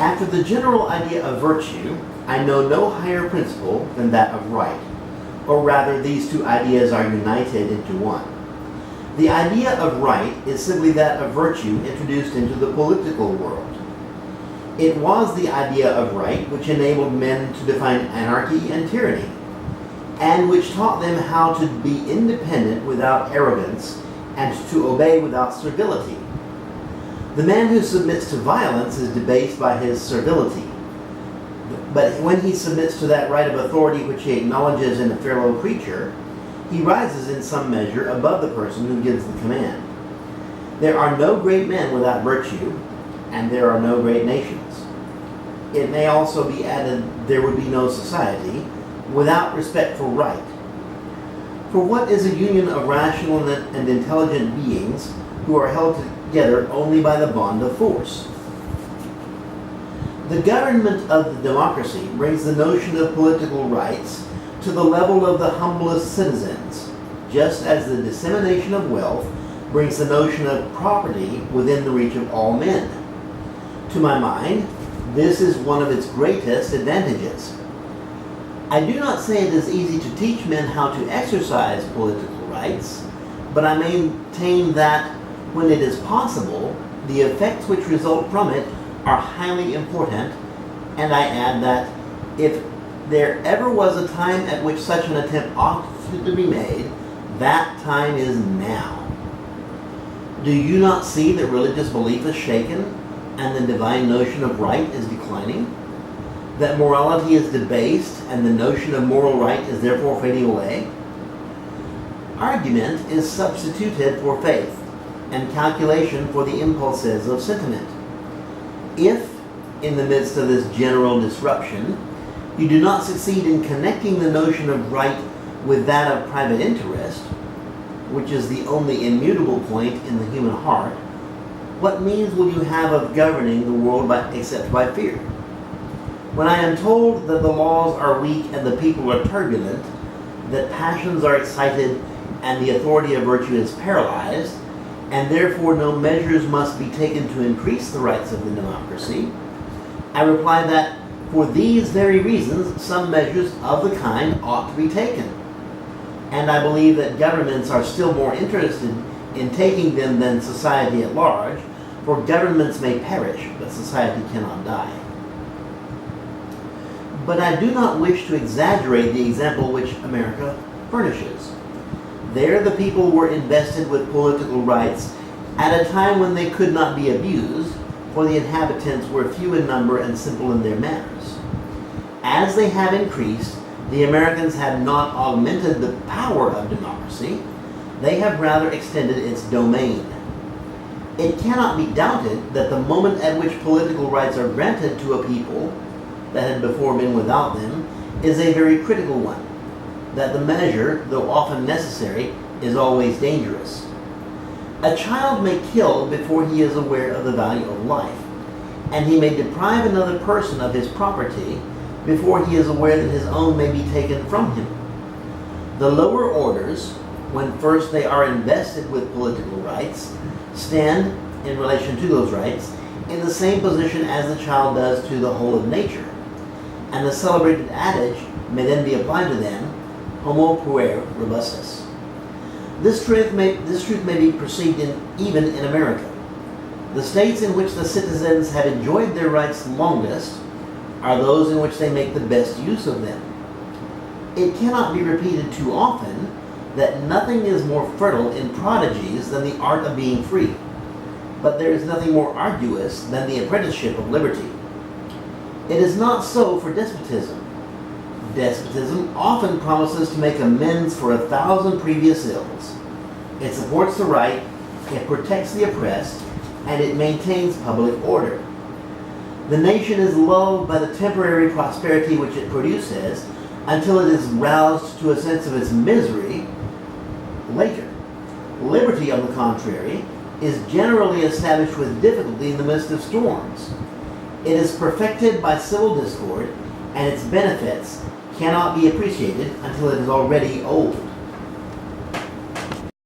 After the general idea of virtue, I know no higher principle than that of right, or rather these two ideas are united into one. The idea of right is simply that of virtue introduced into the political world. It was the idea of right which enabled men to define anarchy and tyranny, and which taught them how to be independent without arrogance and to obey without servility. The man who submits to violence is debased by his servility. But when he submits to that right of authority which he acknowledges in a fellow creature, he rises in some measure above the person who gives the command. There are no great men without virtue, and there are no great nations. It may also be added there would be no society without respect for right. For what is a union of rational and intelligent beings who are held together only by the bond of force? The government of the democracy brings the notion of political rights to the level of the humblest citizens, just as the dissemination of wealth brings the notion of property within the reach of all men. To my mind, this is one of its greatest advantages. I do not say it is easy to teach men how to exercise political rights, but I maintain that when it is possible, the effects which result from it are highly important, and I add that if there ever was a time at which such an attempt ought to be made, that time is now. Do you not see that religious belief is shaken and the divine notion of right is declining? That morality is debased and the notion of moral right is therefore fading away? Argument is substituted for faith and calculation for the impulses of sentiment. If, in the midst of this general disruption, you do not succeed in connecting the notion of right with that of private interest, which is the only immutable point in the human heart, what means will you have of governing the world except by fear? When I am told that the laws are weak and the people are turbulent, that passions are excited and the authority of virtue is paralyzed, and therefore no measures must be taken to increase the rights of the democracy, I reply that for these very reasons some measures of the kind ought to be taken. And I believe that governments are still more interested in taking them than society at large, for governments may perish, but society cannot die. But I do not wish to exaggerate the example which America furnishes. There the people were invested with political rights at a time when they could not be abused, for the inhabitants were few in number and simple in their manners. As they have increased, the Americans have not augmented the power of democracy, they have rather extended its domain. It cannot be doubted that the moment at which political rights are granted to a people that had before been without them is a very critical one, that the measure, though often necessary, is always dangerous. A child may kill before he is aware of the value of life, and he may deprive another person of his property before he is aware that his own may be taken from him. The lower orders, when first they are invested with political rights, stand, in relation to those rights, in the same position as the child does to the whole of nature, and the celebrated adage may then be applied to them, Homo, Puer, Robustus. This truth may be perceived even in America. The states in which the citizens have enjoyed their rights longest are those in which they make the best use of them. It cannot be repeated too often that nothing is more fertile in prodigies than the art of being free, but there is nothing more arduous than the apprenticeship of liberty. It is not so for despotism. Despotism often promises to make amends for 1,000 previous ills. It supports the right, it protects the oppressed, and it maintains public order. The nation is lulled by the temporary prosperity which it produces until it is roused to a sense of its misery later. Liberty, on the contrary, is generally established with difficulty in the midst of storms. It is perfected by civil discord, and its benefits cannot be appreciated until it is already old.